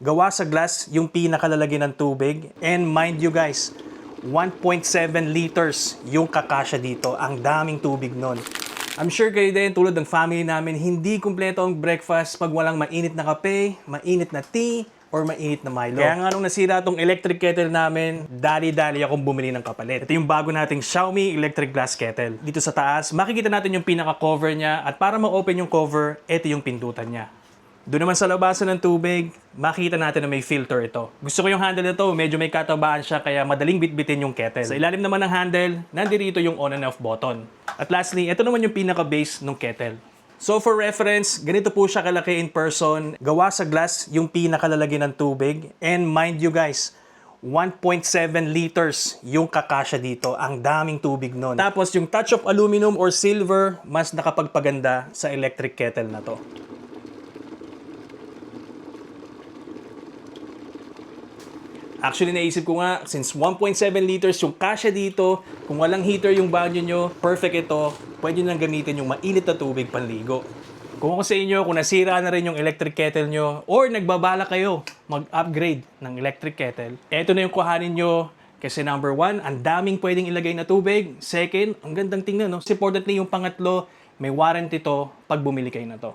Gawa sa glass yung pinakalalagyan ng tubig. And mind you guys, 1.7 liters yung kakasya dito. Ang daming tubig nun. I'm sure kayo din, tulad ng family namin, hindi kumpleto ang breakfast pag walang mainit na kape, mainit na tea, or mainit na Milo. Kaya nga nung nasira tong electric kettle namin, dali-dali akong bumili ng kapalit. Ito yung bago nating Xiaomi electric glass kettle. Dito sa taas, makikita natin yung pinaka-cover niya, at para ma-open yung cover, ito yung pindutan niya. Doon naman sa labasan ng tubig, makita natin na may filter ito. Gusto ko yung handle nito, medyo may katabaan siya kaya madaling bitbitin yung kettle. Sa ilalim naman ng handle, nandirito yung on and off button. At lastly, ito naman yung pinaka-base ng kettle. So for reference, ganito po siya kalaki in person. Gawa sa glass yung pinakalalagyan ng tubig. And mind you guys, 1.7 liters yung kakasya dito. Ang daming tubig nun. Tapos yung touch of aluminum or silver, mas nakapagpaganda sa electric kettle na to. Actually, naisip ko nga, since 1.7 liters yung kasya dito, kung walang heater yung banyo nyo, perfect ito. Pwede nang gamitin yung mainit na tubig panligo. Kung ako sa inyo, kung nasira na rin yung electric kettle nyo, or nagbabala kayo mag-upgrade ng electric kettle, eto na yung kuhanin nyo. Kasi number 1, ang daming pwedeng ilagay na tubig. Second, ang gandang tingnan, no? Importantly, yung pangatlo, may warranty to pag bumili kayo na to.